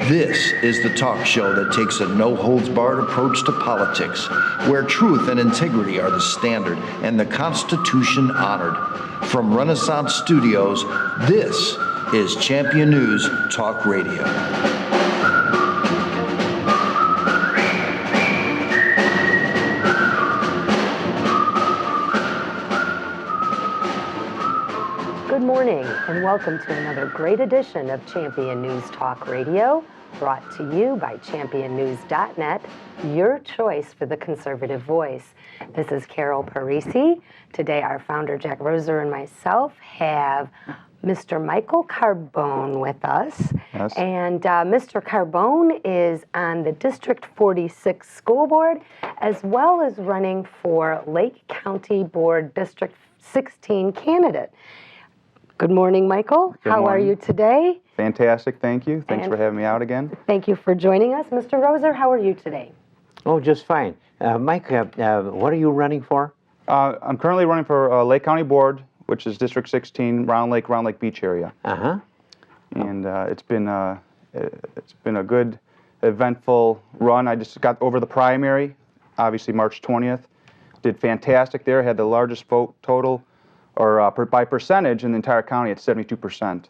This is the talk show that takes a no-holds-barred approach to politics, where truth and integrity are the standard and the Constitution honored. From Renaissance Studios, this is Champion News Talk Radio. Good morning and welcome to another great edition of Champion News Talk Radio, brought to you by championnews.net, your choice for the conservative voice. This is Carol Parisi. Today our founder Jack Roser and myself have Mr. Michael Carbone with us. Yes. And Mr. Carbone is on the District 46 School Board, as well as running for Lake County Board District 16 candidate. Good morning, Michael. Good How morning. are you today? Fantastic, thank you. Thanks And- for having me out again. Thank you for joining us. Mr. Roser, how are you today? Oh, just fine. Mike, what are you running for? I'm currently running for Lake County Board, which is District 16, Round Lake Beach area. Uh-huh. And it's been a good, eventful run. I just got over the primary, obviously March 20th. Did fantastic there. Had the largest vote total, or by percentage in the entire county at 72%.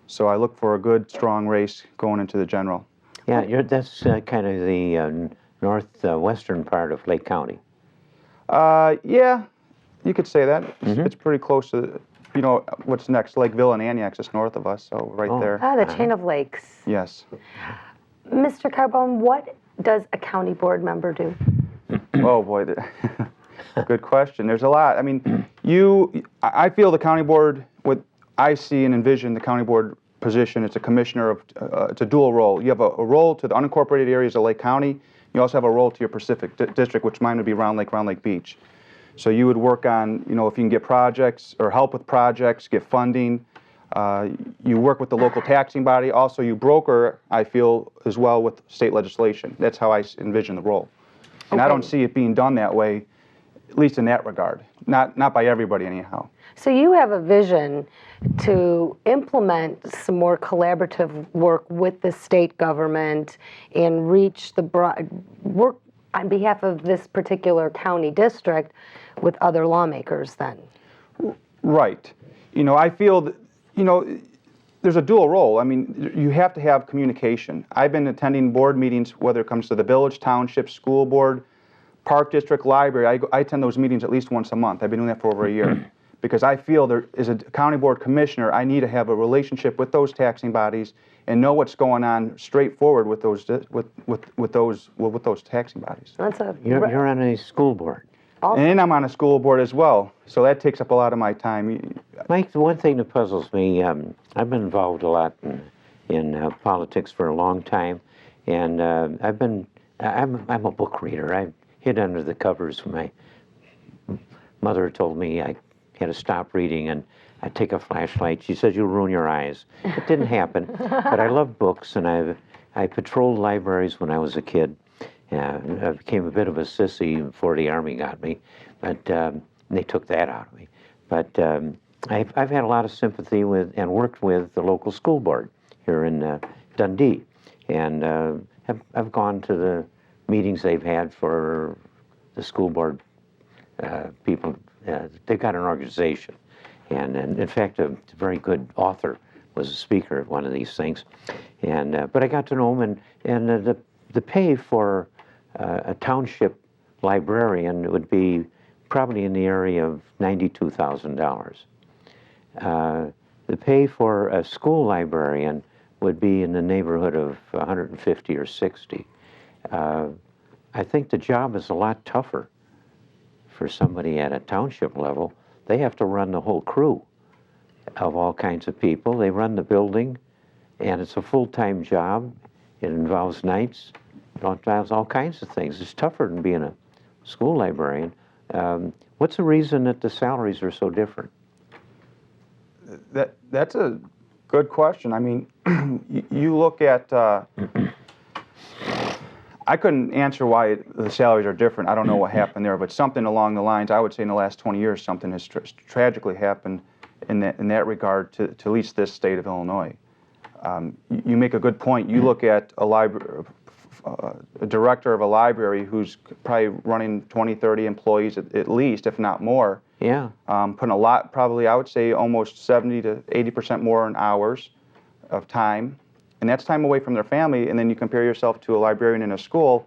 So I look for a good, strong race going into the general. Yeah, that's kind of the northwestern part of Lake County. Yeah, you could say that. Mm-hmm. It's pretty close to, what's next? Lakeville and Antioch is north of us, so right there. The chain of lakes. Yes. Mr. Carbone, what does a county board member do? Oh boy, good question. There's a lot. I mean, I feel the county board, what I see and envision the county board position, it's a commissioner of, it's a dual role. You have a role to the unincorporated areas of Lake County. You also have a role to your Pacific district, which mine would be Round Lake Beach. So you would work on, if you can get projects or help with projects, get funding. You work with the local taxing body. Also, you broker, I feel, as well with state legislation. That's how I envision the role. And I don't see it being done that way, at least in that regard. Not by everybody, anyhow. So you have a vision to implement some more collaborative work with the state government and reach the work on behalf of this particular county district with other lawmakers then. Right. I feel that, there's a dual role. I mean, you have to have communication. I've been attending board meetings, whether it comes to the village, township, school board, park district, library. I attend those meetings at least once a month. I've been doing that for over a year. Because I feel there, as a county board commissioner, I need to have a relationship with those taxing bodies and know what's going on straightforward with those taxing bodies. You're on a school board. Also, And I'm on a school board as well, so that takes up a lot of my time. Mike, the one thing that puzzles me, I've been involved a lot in politics for a long time, and I'm a book reader. I hid under the covers. My mother told me I had to stop reading, and I'd take a flashlight. She said, "You'll ruin your eyes." It didn't happen, but I love books, and I patrolled libraries when I was a kid. I became a bit of a sissy before the Army got me, but they took that out of me. But I've had a lot of sympathy with and worked with the local school board here in Dundee, and I've gone to the meetings they've had for the school board people. They've got an organization, and in fact, a very good author was a speaker at one of these things. And but I got to know him, and the pay for a township librarian would be probably in the area of $92,000. The pay for a school librarian would be in the neighborhood of 150 or 60. I think the job is a lot tougher for somebody at a township level. They have to run the whole crew of all kinds of people. They run the building, and it's a full-time job. It involves nights. It involves all kinds of things. It's tougher than being a school librarian. What's the reason that the salaries are so different? That's a good question. I mean, you look at, I couldn't answer why the salaries are different. I don't know what happened there, but something along the lines, I would say in the last 20 years, something has tragically happened in that regard to at least this state of Illinois. You make a good point. You look at a director of a library who's probably running 20, 30 employees at least, if not more. Yeah. Putting a lot, probably I would say almost 70 to 80% more in hours of time. And that's time away from their family. And then you compare yourself to a librarian in a school.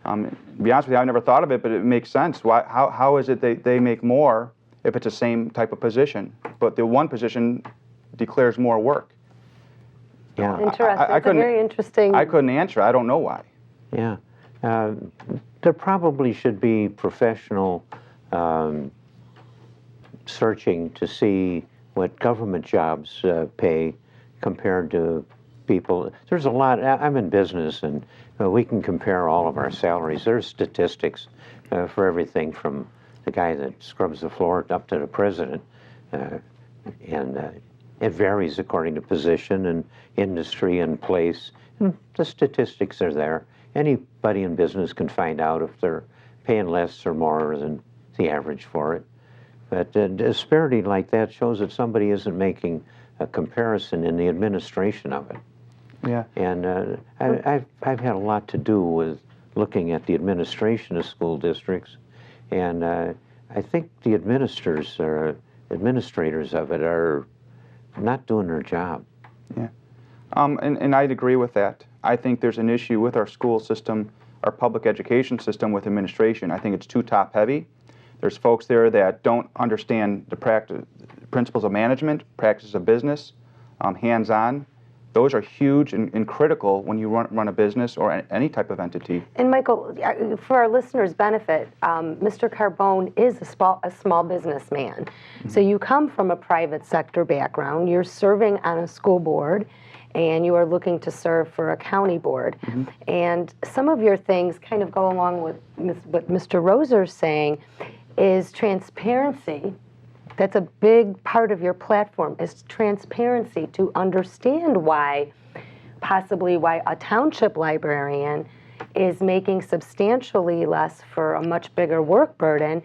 To be honest with you, I never thought of it, but it makes sense. How is it they make more if it's the same type of position, but the one position declares more work? Yeah. Interesting. It's a very interesting. I couldn't answer. I don't know why. Yeah. There probably should be professional searching to see what government jobs pay compared to people. There's a lot. I'm in business, and we can compare all of our salaries. There's statistics for everything from the guy that scrubs the floor up to the president, and it varies according to position and industry and place. The statistics are there. Anybody in business can find out if they're paying less or more than the average for it. But a disparity like that shows that somebody isn't making a comparison in the administration of it. Yeah. And I've had a lot to do with looking at the administration of school districts, and I think the administrators of it are not doing their job. Yeah. And I'd agree with that. I think there's an issue with our school system, our public education system with administration. I think it's too top-heavy. There's folks there that don't understand the principles of management, practices of business, hands-on. Those are huge and critical when you run a business or any type of entity. And Michael, for our listeners' benefit, Mr. Carbone is a small businessman. Mm-hmm. So you come from a private sector background. You're serving on a school board, and you are looking to serve for a county board. Mm-hmm. And some of your things kind of go along with what Mr. Roser's saying is transparency. That's a big part of your platform, is transparency, to understand possibly why a township librarian is making substantially less for a much bigger work burden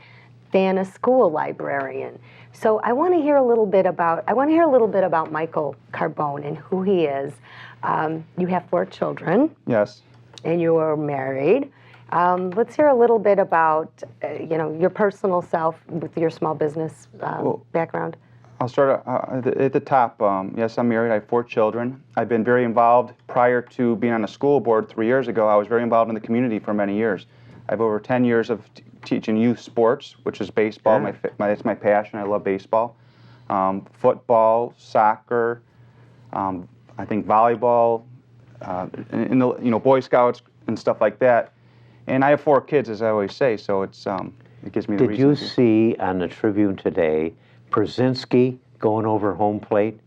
than a school librarian. So I want to hear a little bit about Michael Carbone and who he is. You have 4 children. Yes. And you are married. Let's hear a little bit about, your personal self with your small business background. I'll start at the top. Yes, I'm married. I have 4 children. I've been very involved prior to being on a school board 3 years ago. I was very involved in the community for many years. I have over 10 years of teaching youth sports, which is baseball. Yeah. That's my passion. I love baseball. Football, soccer, I think volleyball, Boy Scouts and stuff like that. And I have 4 kids, as I always say, so it gives me the reason. Did you see on the Tribune today Brzezinski going over home plate?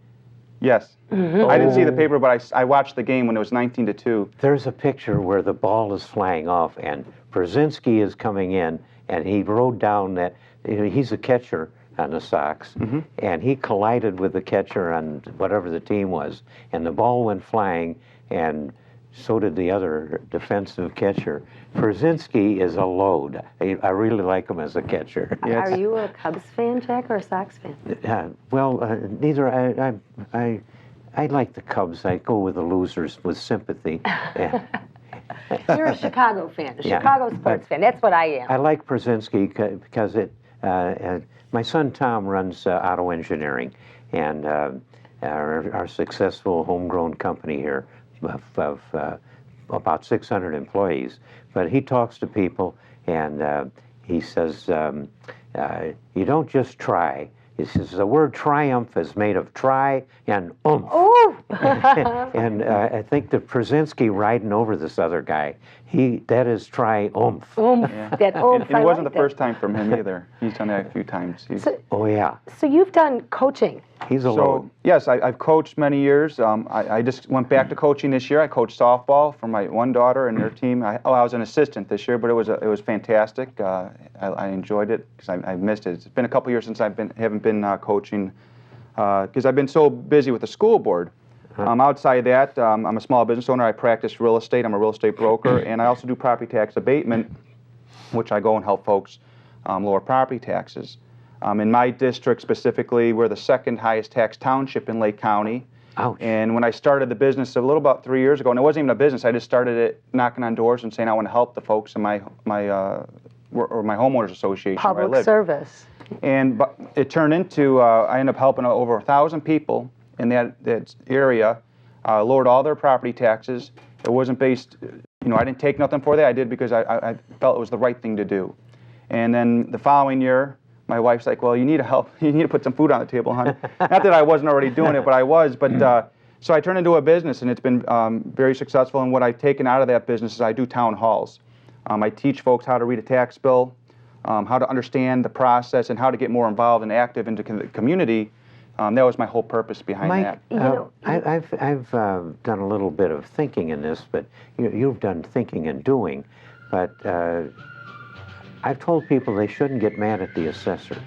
Yes. Mm-hmm. I didn't see the paper, but I watched the game when it was 19-2. There's a picture where the ball is flying off, and Brzezinski is coming in, and he rode down that, he's a catcher on the Sox, mm-hmm. and he collided with the catcher on whatever the team was, and the ball went flying, and so did the other defensive catcher. Brzezinski is a load. I really like him as a catcher. Yes. Are you a Cubs fan, Jack, or a Sox fan? Neither. I like the Cubs. I go with the losers with sympathy. You're a Chicago fan, Chicago sports fan. That's what I am. I like Brzezinski because my son Tom runs auto engineering, and our successful homegrown company here of about 600 employees. But he talks to people, and he says, you don't just try. He says, the word triumph is made of try and oomph. Oh! And I think that Brzezinski riding over this other guy, that is triumph. Oomph. Yeah. That oomph. And it wasn't the first time from him either. He's done that a few times. Oh, yeah. So you've done coaching. He's a load. Yes, I've coached many years. I just went back to coaching this year. I coached softball for my one daughter and their team. I was an assistant this year, but it was fantastic. I enjoyed it because I missed it. It's been a couple years since haven't been coaching because I've been so busy with the school board. Outside of that, I'm a small business owner. I practice real estate. I'm a real estate broker, and I also do property tax abatement, which I go and help folks lower property taxes. In my district specifically, we're the second highest tax township in Lake County, Ouch. And when I started the business a little about 3 years ago, and it wasn't even a business, I just started it knocking on doors and saying I want to help the folks in my homeowners association where I Public live. service. And it turned into, I ended up helping over 1,000 people in that area, lowered all their property taxes. It wasn't based, I didn't take nothing for that. I did because I felt it was the right thing to do. And then the following year, my wife's like, well, you need to help. You need to put some food on the table, hon. Not that I wasn't already doing it, but I was. But so I turned into a business, and it's been very successful. And what I've taken out of that business is I do town halls. I teach folks how to read a tax bill, how to understand the process, and how to get more involved and active into the community. That was my whole purpose behind Mike, that. I've done a little bit of thinking in this, but you've done thinking and doing. But I've told people they shouldn't get mad at the assessor.